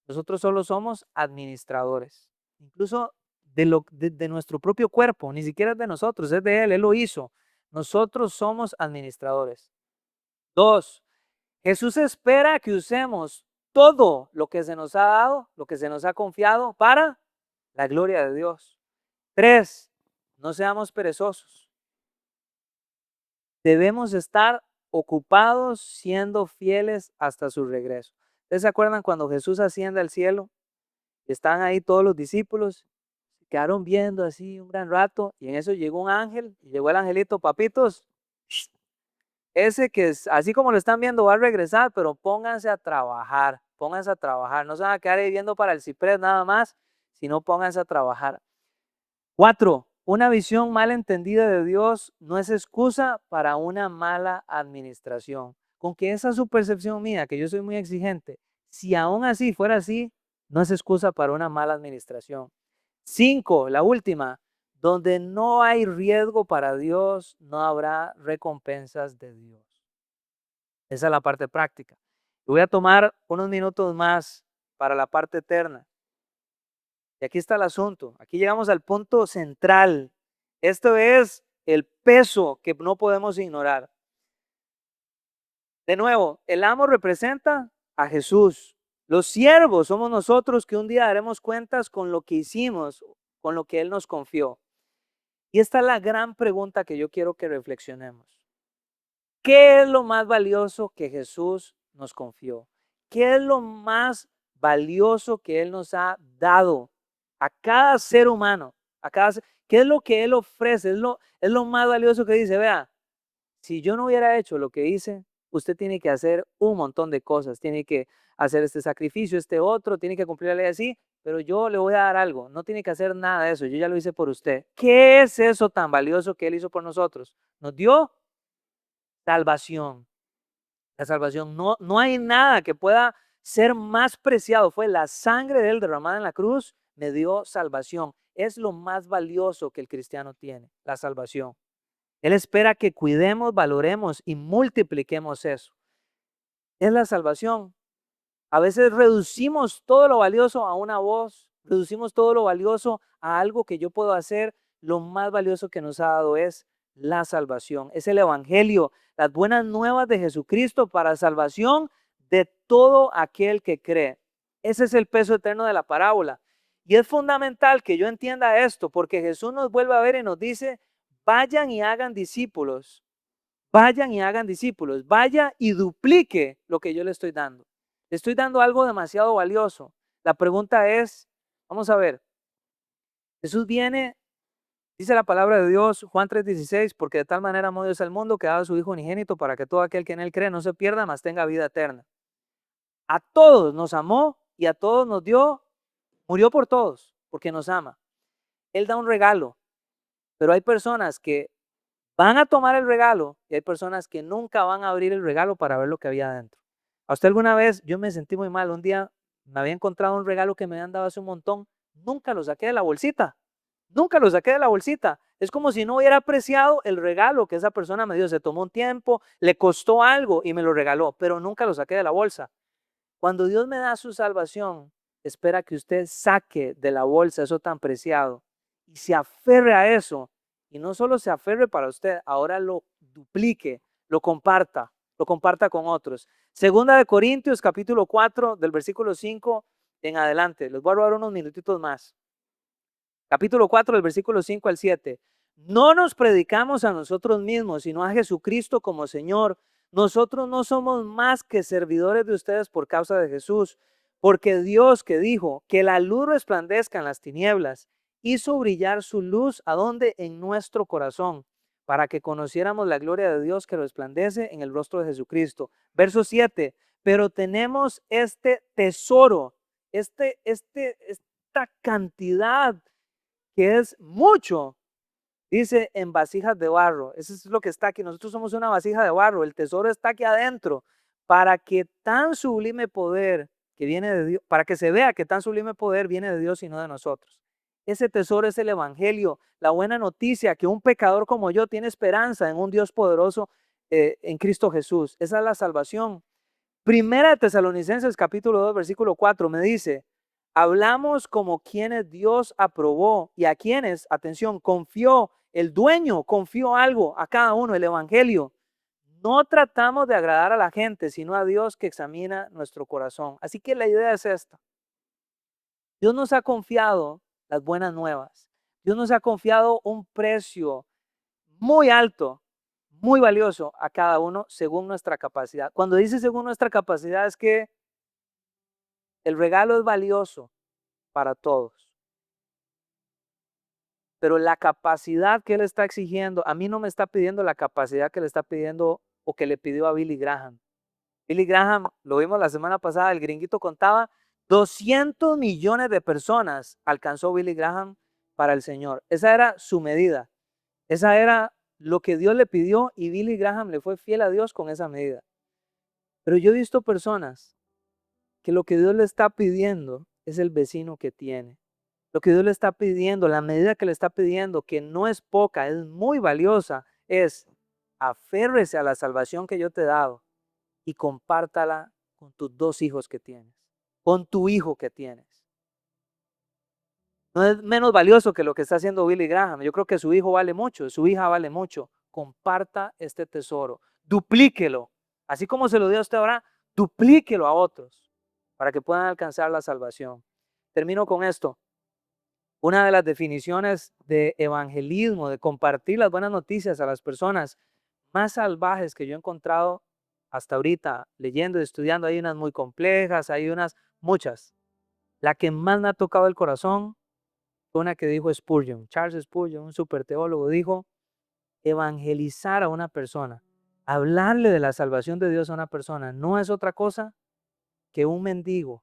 Nosotros solo somos administradores. Incluso de nuestro propio cuerpo, ni siquiera es de nosotros, es de Él lo hizo. Nosotros somos administradores. 2, Jesús espera que usemos todo lo que se nos ha dado, lo que se nos ha confiado para la gloria de Dios. 3, no seamos perezosos. Debemos estar ocupados siendo fieles hasta su regreso. ¿Ustedes se acuerdan cuando Jesús asciende al cielo? Están ahí todos los discípulos, se quedaron viendo así un gran rato y en eso llegó un ángel y llegó el angelito, papitos, ese que es, así como lo están viendo va a regresar, pero pónganse a trabajar, no se van a quedar ahí viendo para el ciprés nada más, sino pónganse a trabajar. 4, una visión mal entendida de Dios no es excusa para una mala administración. Con que esa es su percepción mía, que yo soy muy exigente, si aún así fuera así, no es excusa para una mala administración. 5, la última, donde no hay riesgo para Dios, no habrá recompensas de Dios. Esa es la parte práctica. Voy a tomar unos minutos más para la parte eterna. Y aquí está el asunto. Aquí llegamos al punto central. Esto es el peso que no podemos ignorar. De nuevo, el amo representa a Jesús. Los siervos somos nosotros que un día daremos cuentas con lo que hicimos, con lo que Él nos confió. Y esta es la gran pregunta que yo quiero que reflexionemos. ¿Qué es lo más valioso que Jesús nos confió? ¿Qué es lo más valioso que Él nos ha dado a cada ser humano? ¿Qué es lo que Él ofrece? Es lo más valioso que dice, vea, si yo no hubiera hecho lo que hice, usted tiene que hacer un montón de cosas, tiene que hacer este sacrificio, este otro, tiene que cumplir la ley así, pero yo le voy a dar algo, no tiene que hacer nada de eso, yo ya lo hice por usted. ¿Qué es eso tan valioso que Él hizo por nosotros? Nos dio salvación. La salvación, no hay nada que pueda ser más preciado. Fue la sangre de Él derramada en la cruz, me dio salvación. Es lo más valioso que el cristiano tiene, la salvación. Él espera que cuidemos, valoremos y multipliquemos eso. Es la salvación. A veces reducimos todo lo valioso a una voz, reducimos todo lo valioso a algo que yo puedo hacer. Lo más valioso que nos ha dado es la salvación, es el evangelio, las buenas nuevas de Jesucristo para salvación de todo aquel que cree. Ese es el peso eterno de la parábola. Y es fundamental que yo entienda esto, porque Jesús nos vuelve a ver y nos dice, vayan y hagan discípulos, vayan y hagan discípulos, vaya y duplique lo que yo le estoy dando. Le estoy dando algo demasiado valioso. La pregunta es, vamos a ver, Jesús viene, dice la palabra de Dios, Juan 3:16, porque de tal manera amó Dios al mundo que ha dado a su Hijo unigénito para que todo aquel que en Él cree no se pierda, mas tenga vida eterna. A todos nos amó y a todos nos dio, murió por todos, porque nos ama. Él da un regalo, pero hay personas que van a tomar el regalo y hay personas que nunca van a abrir el regalo para ver lo que había adentro. ¿A usted alguna vez? Yo me sentí muy mal. Un día me había encontrado un regalo que me habían dado hace un montón. Nunca lo saqué de la bolsita. Nunca lo saqué de la bolsita. Es como si no hubiera apreciado el regalo que esa persona me dio. Se tomó un tiempo, le costó algo y me lo regaló, pero nunca lo saqué de la bolsa. Cuando Dios me da su salvación, espera que usted saque de la bolsa eso tan preciado y se aferre a eso. Y no solo se aferre para usted, ahora lo duplique, lo comparta con otros. Segunda de Corintios, capítulo 4, del versículo 5 en adelante. Les voy a robar unos minutitos más. Capítulo 4, del versículo 5 al 7. No nos predicamos a nosotros mismos, sino a Jesucristo como Señor. Nosotros no somos más que servidores de ustedes por causa de Jesús, porque Dios que dijo que la luz resplandezca en las tinieblas, hizo brillar su luz ¿a dónde? En nuestro corazón, para que conociéramos la gloria de Dios que resplandece en el rostro de Jesucristo. Verso 7. Pero tenemos este tesoro, esta cantidad que es mucho, dice en vasijas de barro. Eso es lo que está aquí. Nosotros somos una vasija de barro. El tesoro está aquí adentro para que tan sublime poder que viene de Dios, para que se vea que tan sublime poder viene de Dios y no de nosotros. Ese tesoro es el evangelio, la buena noticia que un pecador como yo tiene esperanza en un Dios poderoso en Cristo Jesús. Esa es la salvación. Primera de Tesalonicenses capítulo 2 versículo 4 me dice, hablamos como quienes Dios aprobó y a quienes, atención, confió, el dueño confió algo a cada uno, el evangelio. No tratamos de agradar a la gente, sino a Dios que examina nuestro corazón. Así que la idea es esta. Dios nos ha confiado las buenas nuevas. Dios nos ha confiado un precio muy alto, muy valioso a cada uno según nuestra capacidad. Cuando dice según nuestra capacidad es que el regalo es valioso para todos. Pero la capacidad que Él está exigiendo, a mí no me está pidiendo la capacidad que le está pidiendo o que le pidió a Billy Graham. Billy Graham, lo vimos la semana pasada, el gringuito contaba, 200 millones de personas alcanzó Billy Graham para el Señor. Esa era su medida. Esa era lo que Dios le pidió y Billy Graham le fue fiel a Dios con esa medida. Pero yo he visto personas que lo que Dios le está pidiendo es el vecino que tiene. Lo que Dios le está pidiendo, la medida que le está pidiendo, que no es poca, es muy valiosa, es aférrese a la salvación que yo te he dado y compártala con tus dos hijos que tienes, con tu hijo que tienes. No es menos valioso que lo que está haciendo Billy Graham. Yo creo que su hijo vale mucho, su hija vale mucho. Comparta este tesoro, duplíquelo. Así como se lo dio a usted ahora, duplíquelo a otros para que puedan alcanzar la salvación. Termino con esto. Una de las definiciones de evangelismo, de compartir las buenas noticias a las personas más salvajes que yo he encontrado hasta ahorita, leyendo y estudiando, hay unas muy complejas, hay unas muchas. La que más me ha tocado el corazón fue una que dijo Spurgeon, Charles Spurgeon, un super teólogo, dijo, evangelizar a una persona Hablarle de la salvación de Dios a una persona no es otra cosa que un mendigo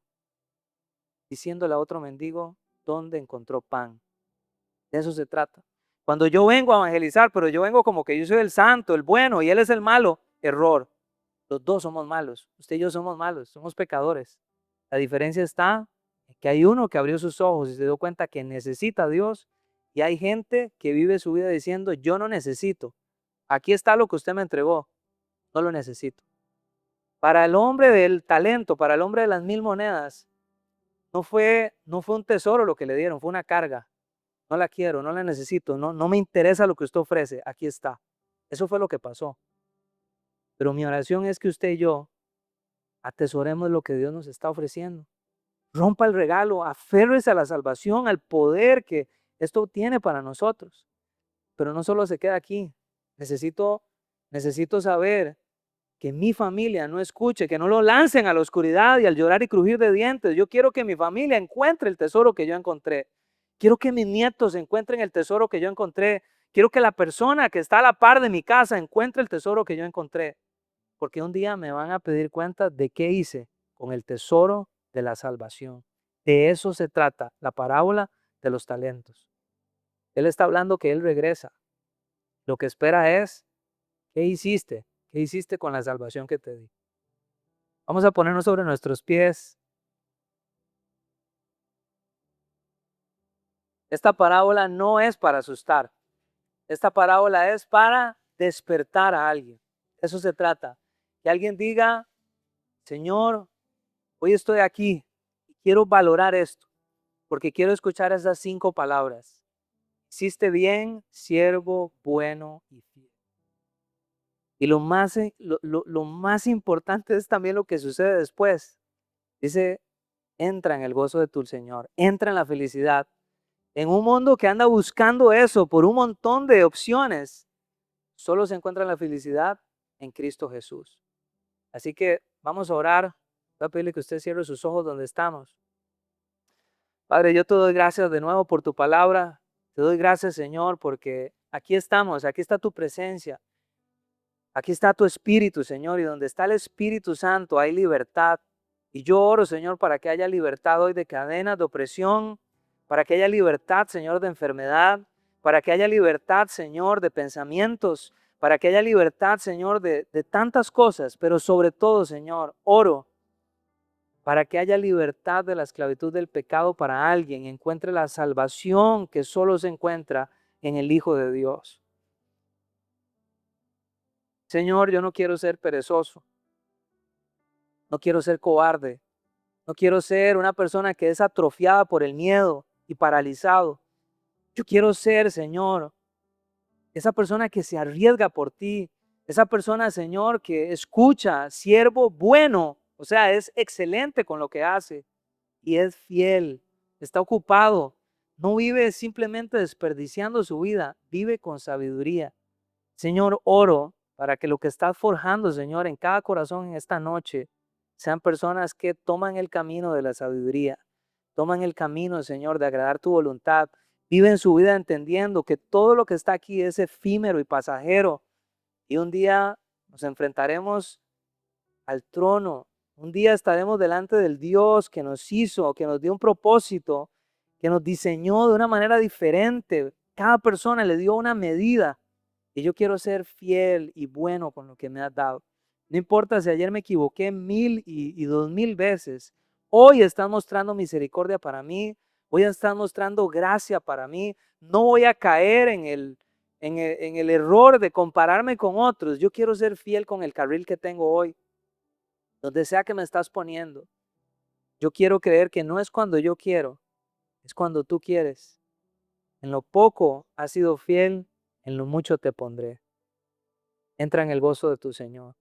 diciéndole a otro mendigo dónde encontró pan. De eso se trata. Cuando yo vengo a evangelizar, pero yo vengo como que yo soy el santo, el bueno y él es el malo, error. Los dos somos malos. Usted y yo somos malos, somos pecadores. La diferencia está en que hay uno que abrió sus ojos y se dio cuenta que necesita a Dios y hay gente que vive su vida diciendo, yo no necesito. Aquí está lo que usted me entregó, no lo necesito. Para el hombre del talento, para el hombre de las 1000 monedas, no fue un tesoro lo que le dieron, fue una carga. No la quiero, no la necesito, no me interesa lo que usted ofrece, aquí está. Eso fue lo que pasó. Pero mi oración es que usted y yo atesoremos lo que Dios nos está ofreciendo. Rompa el regalo, aférrese a la salvación, al poder que esto tiene para nosotros. Pero no solo se queda aquí. Necesito saber que mi familia no escuche, que no lo lancen a la oscuridad y al llorar y crujir de dientes. Yo quiero que mi familia encuentre el tesoro que yo encontré. Quiero que mis nietos encuentren el tesoro que yo encontré. Quiero que la persona que está a la par de mi casa encuentre el tesoro que yo encontré. Porque un día me van a pedir cuenta de qué hice con el tesoro de la salvación. De eso se trata la parábola de los talentos. Él está hablando que Él regresa. Lo que espera es, ¿qué hiciste? ¿Qué hiciste con la salvación que te di? Vamos a ponernos sobre nuestros pies. Esta parábola no es para asustar. Esta parábola es para despertar a alguien. Eso se trata. Que alguien diga, Señor, hoy estoy aquí y quiero valorar esto, porque quiero escuchar esas 5 palabras. Hiciste bien, siervo bueno y fiel. Y lo más importante es también lo que sucede después. Dice, entra en el gozo de tu Señor, entra en la felicidad. En un mundo que anda buscando eso por un montón de opciones, solo se encuentra la felicidad en Cristo Jesús. Así que vamos a orar. Voy a pedirle que usted cierre sus ojos donde estamos. Padre, yo te doy gracias de nuevo por tu palabra. Te doy gracias, Señor, porque aquí estamos, aquí está tu presencia. Aquí está tu Espíritu, Señor, y donde está el Espíritu Santo hay libertad. Y yo oro, Señor, para que haya libertad hoy de cadenas, de opresión, para que haya libertad, Señor, de enfermedad, para que haya libertad, Señor, de pensamientos, para que haya libertad, Señor, de tantas cosas, pero sobre todo, Señor, oro para que haya libertad de la esclavitud del pecado para alguien, encuentre la salvación que solo se encuentra en el Hijo de Dios. Señor, yo no quiero ser perezoso, no quiero ser cobarde, no quiero ser una persona que es atrofiada por el miedo y paralizado. Yo quiero ser, Señor, esa persona que se arriesga por ti, esa persona, Señor, que escucha, siervo bueno, o sea, es excelente con lo que hace y es fiel, está ocupado, no vive simplemente desperdiciando su vida, vive con sabiduría. Señor, oro para que lo que estás forjando, Señor, en cada corazón en esta noche, sean personas que toman el camino de la sabiduría, toman el camino, Señor, de agradar tu voluntad, viven su vida entendiendo que todo lo que está aquí es efímero y pasajero y un día nos enfrentaremos al trono. Un día estaremos delante del Dios que nos hizo, que nos dio un propósito, que nos diseñó de una manera diferente. Cada persona le dio una medida y yo quiero ser fiel y bueno con lo que me has dado. No importa si ayer me equivoqué 1000 y 2000 veces. Hoy estás mostrando misericordia para mí. Hoy estás mostrando gracia para mí. No voy a caer en el error de compararme con otros. Yo quiero ser fiel con el carril que tengo hoy. Donde sea que me estás poniendo, yo quiero creer que no es cuando yo quiero, es cuando tú quieres. En lo poco has sido fiel, en lo mucho te pondré. Entra en el gozo de tu Señor.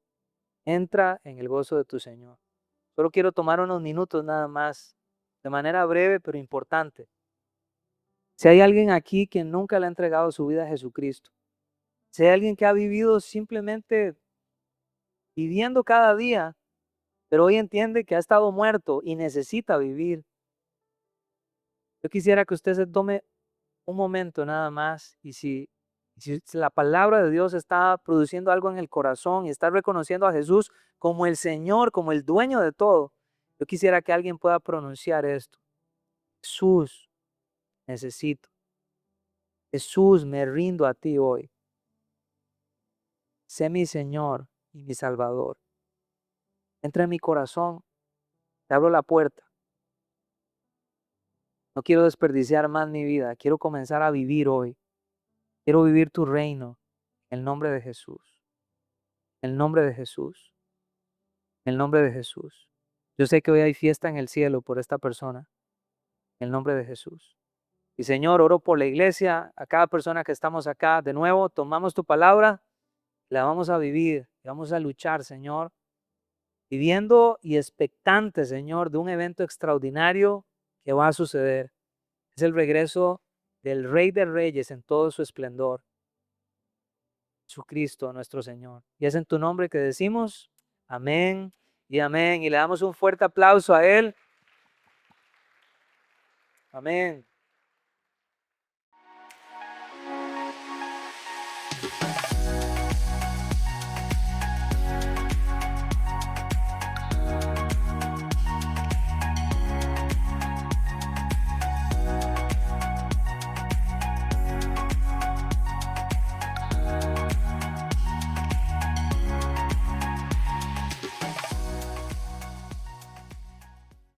Entra en el gozo de tu Señor. Solo quiero tomar unos minutos nada más, de manera breve pero importante. Si hay alguien aquí que nunca le ha entregado su vida a Jesucristo, si hay alguien que ha vivido simplemente viviendo cada día, pero hoy entiende que ha estado muerto y necesita vivir, yo quisiera que usted se tome un momento nada más y si Si la palabra de Dios está produciendo algo en el corazón y está reconociendo a Jesús como el Señor, como el dueño de todo, yo quisiera que alguien pueda pronunciar esto. Jesús, necesito. Jesús, me rindo a ti hoy. Sé mi Señor y mi Salvador. Entra en mi corazón, te abro la puerta. No quiero desperdiciar más mi vida, quiero comenzar a vivir hoy. Quiero vivir tu reino en el nombre de Jesús. En el nombre de Jesús. En el nombre de Jesús. Yo sé que hoy hay fiesta en el cielo por esta persona. En el nombre de Jesús. Y Señor, oro por la iglesia, a cada persona que estamos acá. De nuevo, tomamos tu palabra, la vamos a vivir, y vamos a luchar, Señor. Viviendo y expectante, Señor, de un evento extraordinario que va a suceder. Es el regreso del Rey de Reyes en todo su esplendor. Jesucristo, nuestro Señor. Y es en tu nombre que decimos amén y amén. Y le damos un fuerte aplauso a Él. Amén.